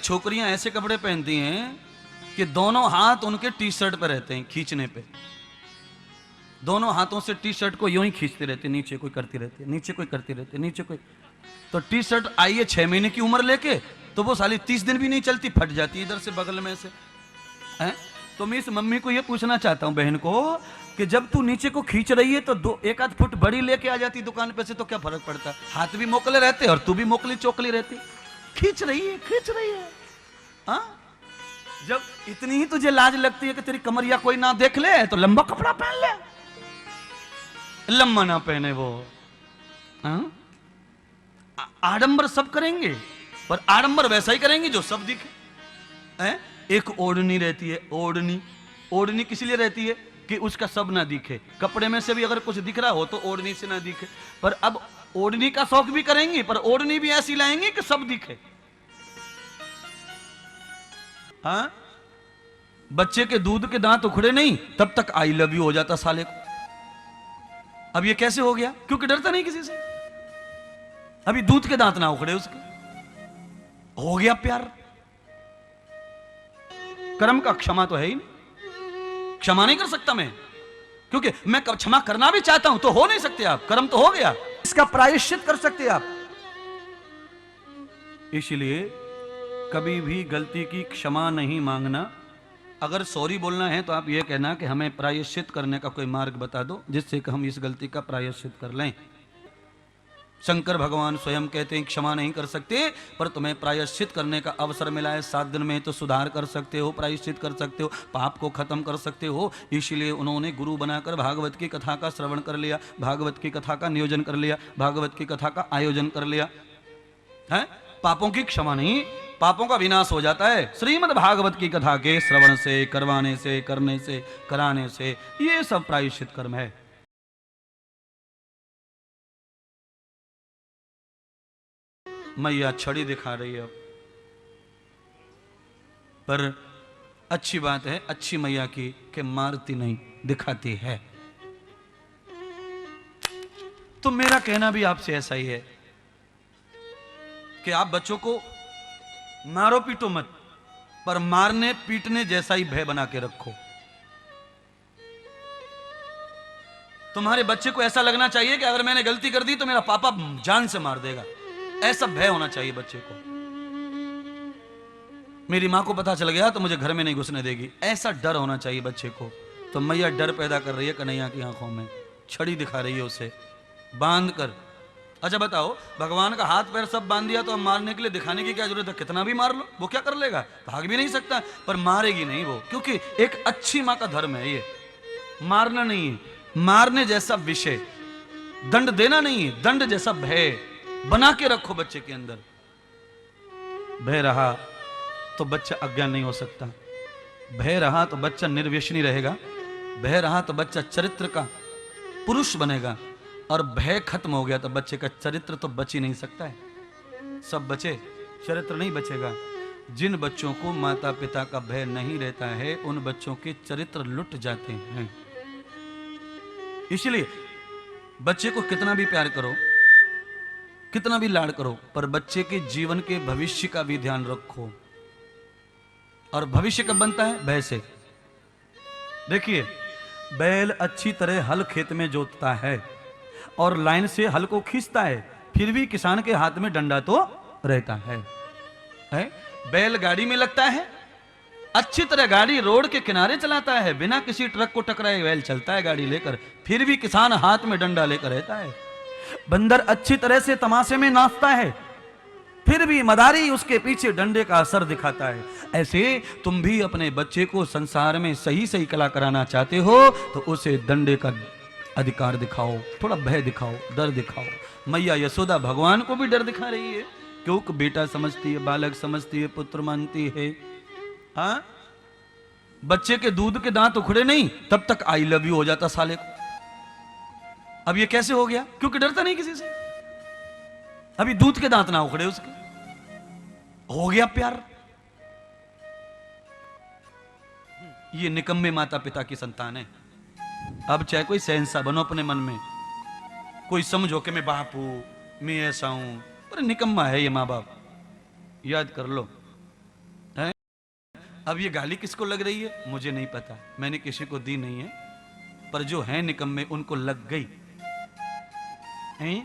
छोकरियां ऐसे कपड़े पहनती हैं कि दोनों हाथ उनके टी शर्ट पे रहते हैं, खींचने पे दोनों हाथों से टी शर्ट को यूं ही खींचते रहते, नीचे कोई करती रहती है, नीचे कोई करती रहती है, नीचे कोई। तो टी शर्ट आई है 6 महीने की उम्र लेके, तो वो साली 30 दिन भी नहीं चलती, फट जाती है इधर से बगल में से है। तो मैं इस मम्मी को ये पूछना चाहता हूं बहन को कि जब तू नीचे को खींच रही है तो एक आध फुट बड़ी लेके आ जाती दुकान पे से, तो क्या फर्क पड़ता है? हाथ भी मोकले रहते और तू भी मोकली चोकली रहती। खींच रही है हाँ? जब इतनी ही तुझे लाज लगती है कि तेरी कमरिया कोई ना देख ले तो लंबा कपड़ा पहन ले, लंबा ना पहने वो। हाँ? आडंबर सब करेंगे पर आडंबर वैसा ही करेंगे जो सब दिखे है? एक ओढ़नी रहती है, ओढ़नी किस लिए रहती है कि उसका सब ना दिखे, कपड़े में से भी अगर कुछ दिख रहा हो तो ओढ़नी से ना दिखे। पर अब ओढ़नी का शौक भी करेंगे पर ओढ़नी भी ऐसी लाएंगे कि सब दिखे। हाँ? बच्चे के दूध के दांत उखड़े नहीं तब तक आई लव यू हो जाता साले को। अब ये कैसे हो गया? क्योंकि डरता नहीं किसी से। अभी दूध के दांत ना उखड़े उसके, हो गया प्यार। कर्म का क्षमा तो है ही नहीं, क्षमा नहीं कर सकता मैं, क्योंकि मैं क्षमा करना भी चाहता हूं तो हो नहीं सकते आप, कर्म तो हो गया, इसका प्रायश्चित कर सकते आप। इसलिए कभी भी गलती की क्षमा नहीं मांगना। अगर सॉरी बोलना है तो आप यह कहना कि हमें प्रायश्चित करने का कोई मार्ग बता दो जिससे कि हम इस गलती का प्रायश्चित कर लें। शंकर भगवान स्वयं कहते हैं क्षमा नहीं कर सकते पर तुम्हें प्रायश्चित करने का अवसर मिला है, 7 दिन में तो सुधार कर सकते हो, प्रायश्चित कर सकते हो, पाप को खत्म कर सकते हो। इसलिए उन्होंने गुरु बनाकर भागवत की कथा का श्रवण कर लिया, भागवत की कथा का नियोजन कर लिया, भागवत की कथा का आयोजन कर लिया है। पापों की क्षमा नहीं, पापों का विनाश हो जाता है श्रीमद् भागवत की कथा के श्रवण से, करवाने से, करने से, कराने से। ये सब प्रायश्चित कर्म है। मैया छड़ी दिखा रही है अब, पर अच्छी बात है अच्छी मैया की कि मारती नहीं, दिखाती है। तो मेरा कहना भी आपसे ऐसा ही है कि आप बच्चों को मारो पीटो मत, पर मारने पीटने जैसा ही भय बना के रखो। तुम्हारे बच्चे को ऐसा लगना चाहिए कि अगर मैंने गलती कर दी तो मेरा पापा जान से मार देगा, ऐसा भय होना चाहिए बच्चे को। मेरी मां को पता चल गया तो मुझे घर में नहीं घुसने देगी, ऐसा डर होना चाहिए बच्चे को। तो मैया डर पैदा कर रही है कन्हैया की आंखों में, छड़ी दिखा रही है उसे बांध कर। अच्छा बताओ, भगवान का हाथ पैर सब बांध दिया तो अब मारने के लिए दिखाने की क्या जरूरत है? कितना भी मार लो, वो क्या कर लेगा? भाग भी नहीं सकता, पर मारेगी नहीं वो, क्योंकि एक अच्छी मां का धर्म है ये। मारना नहीं है, मारने जैसा विषय, दंड देना नहीं है, दंड जैसा भय बना के रखो बच्चे के अंदर। भय रहा तो बच्चा अज्ञान नहीं हो सकता, भय रहा तो बच्चा निर्व्यसनी रहेगा, भय रहा तो बच्चा चरित्र का पुरुष बनेगा, और भय खत्म हो गया तो बच्चे का चरित्र तो बच ही नहीं सकता है। सब बचे, चरित्र नहीं बचेगा। जिन बच्चों को माता पिता का भय नहीं रहता है उन बच्चों के चरित्र लुट जाते हैं। इसलिए बच्चे को कितना भी प्यार करो, कितना भी लाड करो, पर बच्चे के जीवन के भविष्य का भी ध्यान रखो। और भविष्य कब बनता है? भय से। देखिए, बैल अच्छी तरह हल खेत में जोतता है और लाइन से हल को खींचता है, फिर भी किसान के हाथ में डंडा तो रहता है? बैल गाड़ी में लगता है, अच्छी तरह गाड़ी रोड के किनारे चलाता है, बिना किसी ट्रक को टकराए बैल चलता है गाड़ी लेकर, फिर भी किसान हाथ में डंडा लेकर रहता है। बंदर अच्छी तरह से तमाशे में नाचता है, फिर भी मदारी उसके पीछे डंडे का असर दिखाता है। ऐसे तुम भी अपने बच्चे को संसार में सही सही कला कराना चाहते हो तो उसे डंडे का अधिकार दिखाओ, थोड़ा भय दिखाओ, डर दिखाओ। मैया यशोदा भगवान को भी डर दिखा रही है, क्योंकि बेटा समझती है, बालक समझती है, पुत्र मानती है। हाँ? बच्चे के दूध के दांत उखड़े नहीं तब तक आई लव यू हो जाता साले को। अब ये कैसे हो गया? क्योंकि डरता नहीं किसी से। अभी दूध के दांत ना उखड़े उसके, हो गया प्यार। ये निकम्मे माता पिता की संतान है। अब चाहे कोई शहंशाह बनो अपने मन में, कोई समझो कि मैं बाप हूं, मैं ऐसा हूं, पर निकम्मा है ये माँ बाप, याद कर लो। अब ये गाली किसको लग रही है मुझे नहीं पता, मैंने किसी को दी नहीं है, पर जो है निकम्मे उनको लग गई हैं?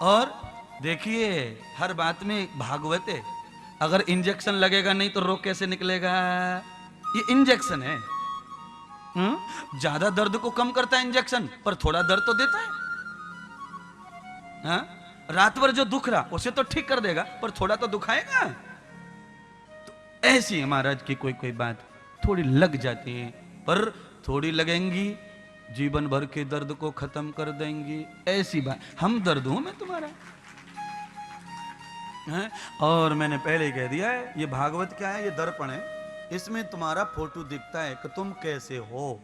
और देखिए हर बात में भागवत है, अगर इंजेक्शन लगेगा नहीं तो रोग कैसे निकलेगा? ये इंजेक्शन है। ज्यादा दर्द को कम करता है इंजेक्शन, पर थोड़ा दर्द तो देता है। हाँ? रात भर जो दुख रहा उसे तो ठीक कर देगा, पर थोड़ा तो दुखाएगा। तो ऐसी है महाराज की कोई कोई बात थोड़ी लग जाती है, पर थोड़ी लगेंगी जीवन भर के दर्द को खत्म कर देंगी। ऐसी बात, हम दर्द हूं मैं तुम्हारा है? और मैंने पहले ही कह दिया है, ये भागवत क्या है? ये दर्पण है, इसमें तुम्हारा फोटो दिखता है कि तुम कैसे हो।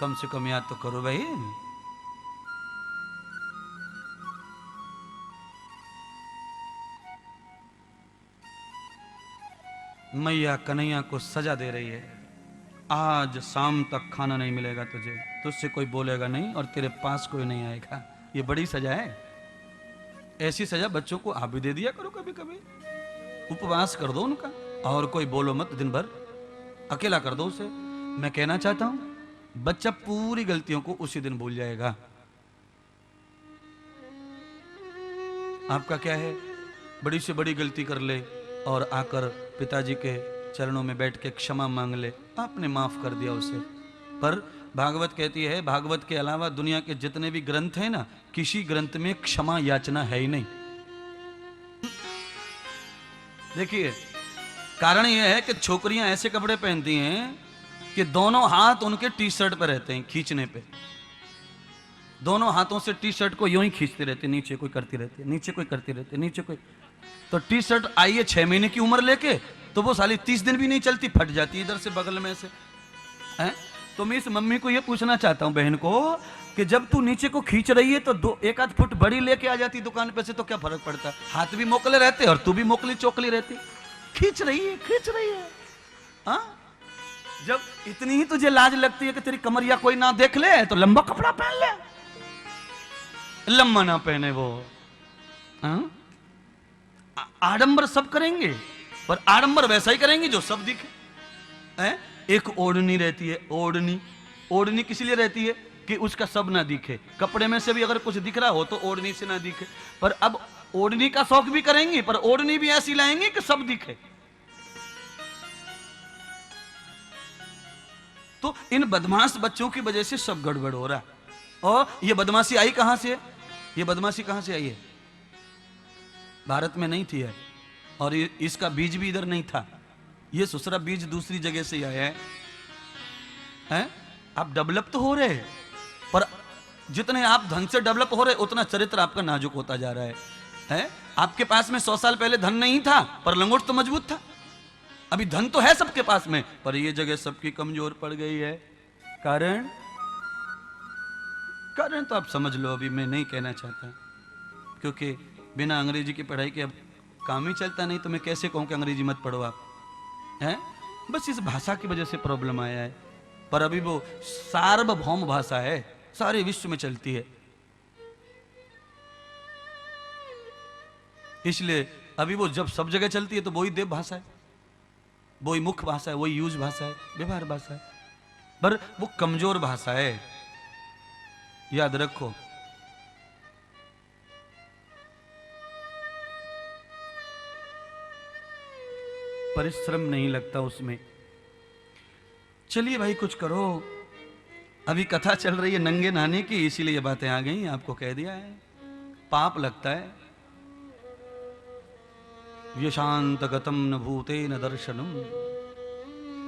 कम से कम याद तो करो भाई। मैया कन्हैया को सजा दे रही है, आज शाम तक खाना नहीं मिलेगा तुझे, तुझसे कोई बोलेगा नहीं और तेरे पास कोई नहीं आएगा। ये बड़ी सजा है। ऐसी सजा बच्चों को आप भी दे दिया करो, कभी कभी उपवास कर दो उनका, और कोई बोलो मत दिन भर, अकेला कर दो उसे। मैं कहना चाहता हूं बच्चा पूरी गलतियों को उसी दिन भूल जाएगा। आपका क्या है, बड़ी से बड़ी गलती कर ले और आकर पिताजी के चरणों में बैठ के क्षमा मांग ले, आपने माफ कर दिया उसे। पर भागवत कहती है, भागवत के अलावा दुनिया के जितने भी ग्रंथ हैं ना, किसी ग्रंथ में क्षमा याचना है ही नहीं। देखिए कारण यह है कि छोकरियां ऐसे कपड़े पहनती हैं कि दोनों हाथ उनके टी शर्ट पर रहते हैं, खींचने पे दोनों हाथों से टी शर्ट को यूं ही खींचते रहते, नीचे कोई करती रहती है, नीचे कोई करती रहती है, नीचे कोई। तो टी शर्ट आई है 6 महीने की उम्र लेके, तो वो साली 30 दिन भी नहीं चलती, फट जाती इधर से बगल में से है। तो मैं इस मम्मी को ये पूछना चाहता हूं बहन को कि जब तू नीचे को खींच रही है तो 1 आध फुट बड़ी लेके आ जाती दुकान पे से, तो क्या फर्क पड़ता? हाथ भी मोकले रहते और तू भी मोकली चोकली रहती। खींच रही है हाँ? जब इतनी ही तुझे लाज लगती है कि तेरी कमरिया कोई ना देख ले, तो लंबा कपड़ा पहन ले। लंबा ना पहने वो। हाँ? आडंबर सब करेंगे, पर आडंबर वैसा ही करेंगे जो सब दिखे। है? एक ओढ़नी रहती है, ओढ़नी किस लिए रहती है? कि उसका सब ना दिखे। कपड़े में से भी अगर कुछ दिख रहा हो तो ओढ़नी से ना दिखे। पर अब ओढ़नी का शौक भी करेंगे, पर ओढ़नी भी ऐसी लाएंगे कि सब दिखे। तो इन बदमाश बच्चों की वजह से सब गड़बड़ हो रहा है। और ये बदमाशी आई कहां से? ये बदमाशी कहां से आई है? भारत में नहीं थी है, और इसका बीज भी इधर नहीं था। ये सुसरा बीज दूसरी जगह से आया है? आप डेवलप तो हो रहे हैं, पर जितने आप धन से डेवलप हो रहे उतना चरित्र आपका नाजुक होता जा रहा है? आपके पास में 100 साल पहले धन नहीं था, पर लंगोट तो मजबूत था। अभी धन तो है सबके पास में, पर ये जगह सबकी कमजोर पड़ गई है। कारण तो आप समझ लो, अभी मैं नहीं कहना चाहता, क्योंकि बिना अंग्रेजी की पढ़ाई के अब काम ही चलता नहीं। तो मैं कैसे कहूं कि अंग्रेजी मत पढ़ो आप, हैं? बस इस भाषा की वजह से प्रॉब्लम आया है। पर अभी वो सार्वभौम भाषा है, सारे विश्व में चलती है। इसलिए अभी वो जब सब जगह चलती है तो वही देव भाषा है, वही मुख्य भाषा है, वही यूज भाषा है, व्यवहार भाषा है। पर वो कमजोर भाषा है, याद रखो। परिश्रम नहीं लगता उसमें। चलिए भाई कुछ करो, अभी कथा चल रही है नंगे नहाने की, इसीलिए ये बातें आ गई, आपको कह दिया है। पाप लगता है। व्यशांत गतम न भूते न दर्शनम,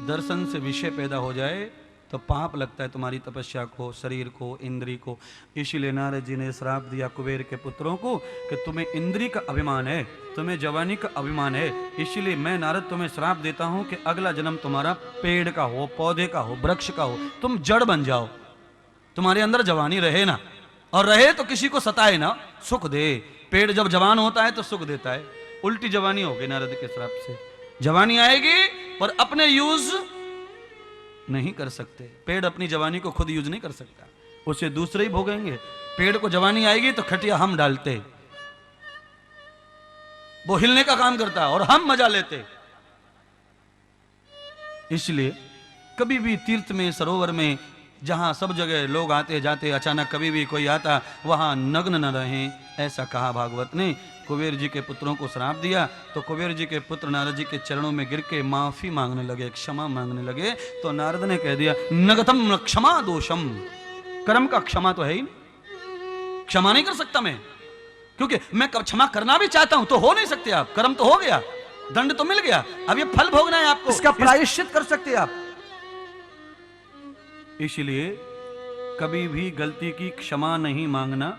दर्शन से विषय पैदा हो जाए तो पाप लगता है तुम्हारी तपस्या को, शरीर को, इंद्री को। इसीलिए नारद जी ने श्राप दिया कुबेर के पुत्रों को कि तुम्हें इंद्री का अभिमान है, तुम्हें जवानी का अभिमान है, इसीलिए मैं नारद तुम्हें श्राप देता हूं कि अगला जन्म तुम्हारा पेड़ का हो, पौधे का हो, वृक्ष का हो, तुम जड़ बन जाओ, तुम्हारे अंदर जवानी रहे ना, और रहे तो किसी को सताए ना, सुख दे। पेड़ जब जवान होता है तो सुख देता है, उल्टी जवानी होगी नारद के श्राप से। जवानी आएगी पर अपने यूज नहीं कर सकते। पेड़ अपनी जवानी को खुद यूज नहीं कर सकता, उसे दूसरे ही भोगेंगे। पेड़ को जवानी आएगी तो खटिया हम डालते, वो हिलने का काम करता है और हम मजा लेते। इसलिए कभी भी तीर्थ में, सरोवर में, जहां सब जगह लोग आते जाते, अचानक कभी भी कोई आता, वहां नग्न न रहें, ऐसा कहा भागवत ने। कुबेर जी के पुत्रों को श्राप दिया तो कुबेर जी के पुत्र नारद जी के चरणों में गिर के माफी मांगने लगे, क्षमा मांगने लगे। तो नारद ने कह दिया, नगतम न क्षमा दोषम, कर्म का क्षमा तो है ही नहीं, क्षमा नहीं कर सकता मैं, क्योंकि मैं क्षमा करना भी चाहता हूं तो हो नहीं सकते आप। कर्म तो हो गया, दंड तो मिल गया, अब ये फल भोगना है आपको, इसका प्रायश्चित कर सकते आप। इसलिए कभी भी गलती की क्षमा नहीं मांगना।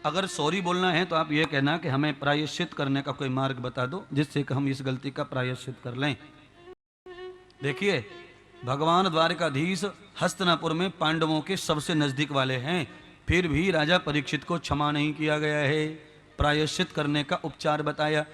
अगर सॉरी बोलना है तो आप ये कहना कि हमें प्रायश्चित करने का कोई मार्ग बता दो जिससे कि हम इस गलती का प्रायश्चित कर लें। देखिए, भगवान द्वारकाधीश हस्तिनापुर में पांडवों के सबसे नजदीक वाले हैं, फिर भी राजा परीक्षित को क्षमा नहीं किया गया है, प्रायश्चित करने का उपचार बताया।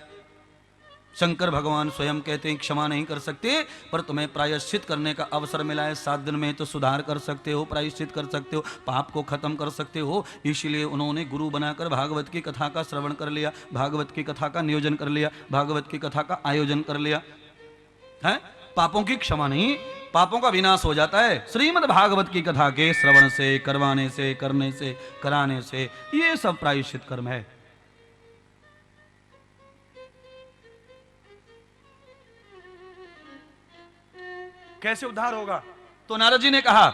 शंकर भगवान स्वयं कहते हैं क्षमा नहीं कर सकते, पर तुम्हें प्रायश्चित करने का अवसर मिला है, 7 दिन में तो सुधार कर सकते हो, प्रायश्चित कर सकते हो, पाप को खत्म कर सकते हो। इसलिए उन्होंने गुरु बनाकर भागवत की कथा का श्रवण कर लिया, भागवत की कथा का नियोजन कर लिया, भागवत की कथा का आयोजन कर लिया है। पापों की क्षमा नहीं, पापों का विनाश हो जाता है श्रीमद् भागवत की कथा के श्रवण से, करवाने से, करने से, कराने से। ये सब प्रायश्चित कर्म है। कैसे उद्धार होगा? तो नारद जी ने कहा,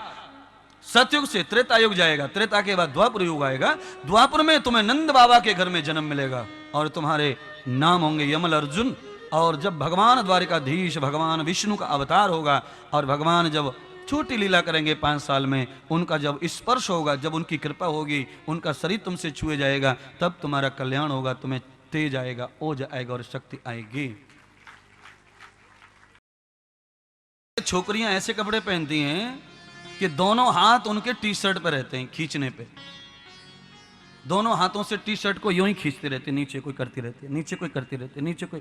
सतयुग से त्रेता युग जाएगा, त्रेता के बाद द्वापर युग आएगा, द्वापर में तुम्हें नंद बाबा के घर में जन्म मिलेगा और तुम्हारे नाम होंगे यमल अर्जुन। और जब भगवान द्वारिकाधीश, भगवान विष्णु का अवतार होगा और भगवान जब छोटी लीला करेंगे 5 साल में, उनका जब स्पर्श होगा, जब उनकी कृपा होगी, उनका शरीर तुमसे छुए जाएगा, तब तुम्हारा कल्याण होगा, तुम्हें तेज आएगा, ओज आएगा और शक्ति आएगी। छोकरियां ऐसे कपड़े पहनती हैं कि दोनों हाथ उनके टी शर्ट पे रहते हैं, खींचने पे दोनों हाथों से टी शर्ट को यूं ही खींचते रहते, नीचे कोई करती रहती है, नीचे कोई करती रहती है, नीचे कोई।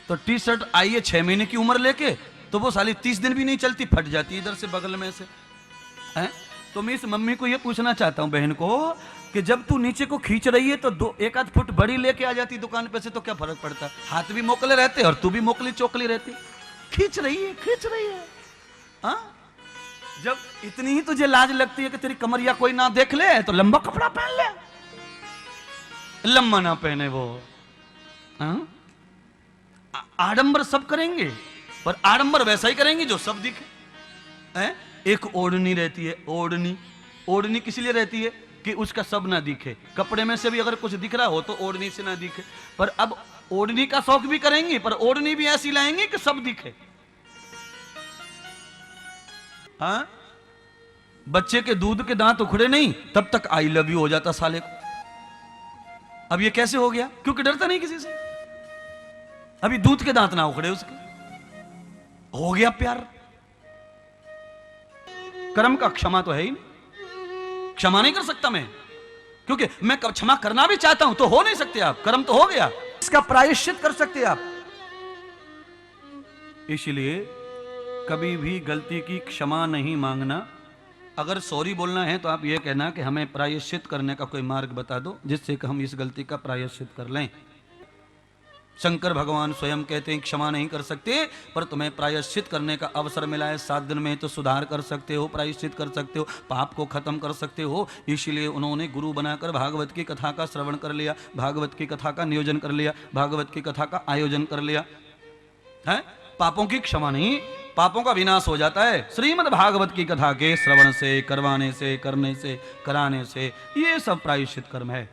तो टी शर्ट आई है 6 महीने की उम्र लेके, तो वो साली 30 दिन भी नहीं चलती, फट जाती है इधर से बगल में से है। तो मैं इस मम्मी को ये पूछना चाहता हूँ, बहन को, कि जब तू नीचे को खींच रही है तो 1 फुट बड़ी लेके आ जाती दुकान पे से, तो क्या फर्क पड़ता है? हाथ भी मोकले रहते और तू भी मोकली चोकली रहती, खींच रही है। हाँ, जब इतनी ही तुझे लाज लगती है कि तेरी कमरिया कोई ना देख ले, तो लंबा कपड़ा पहन ले, लंबा ना पहने वो। हाँ? आडंबर सब करेंगे, पर आडंबर वैसा ही करेंगे जो सब दिखे। एक ओढ़नी रहती है, ओढ़नी किस लिए रहती है? कि उसका सब ना दिखे। कपड़े में से भी अगर कुछ दिख रहा हो तो ओढ़नी से ना दिखे। पर अब ओढ़नी का शौक भी करेंगे, पर ओढ़नी भी ऐसी लाएंगे कि सब दिखे। हाँ, बच्चे के दूध के दांत उखड़े नहीं तब तक आई लव यू हो जाता साले को। अब ये कैसे हो गया? क्योंकि डरता नहीं किसी से। अभी दूध के दांत ना उखड़े उसके, हो गया प्यार। कर्म का क्षमा तो है ही नहीं, क्षमा नहीं कर सकता मैं, क्योंकि मैं क्षमा करना भी चाहता हूं तो हो नहीं सकते आप। कर्म तो हो गया, इसका प्रायश्चित कर सकते आप। इसलिए कभी भी गलती की क्षमा नहीं मांगना। अगर सॉरी बोलना है तो आप ये कहना कि हमें प्रायश्चित करने का कोई मार्ग बता दो जिससे कि हम इस गलती का प्रायश्चित कर लें। शंकर भगवान स्वयं कहते हैं क्षमा नहीं कर सकते, पर तुम्हें प्रायश्चित करने का अवसर मिला है, 7 दिन में तो सुधार कर सकते हो, प्रायश्चित कर सकते हो, पाप को खत्म कर सकते हो। इसलिए उन्होंने गुरु बनाकर भागवत की कथा का श्रवण कर लिया, भागवत की कथा का नियोजन कर लिया, भागवत की कथा का आयोजन कर लिया है। पापों की क्षमा नहीं, पापों का विनाश हो जाता है श्रीमद् भागवत की कथा के श्रवण से, करवाने से, करने से, कराने से। ये सब प्रायश्चित कर्म है।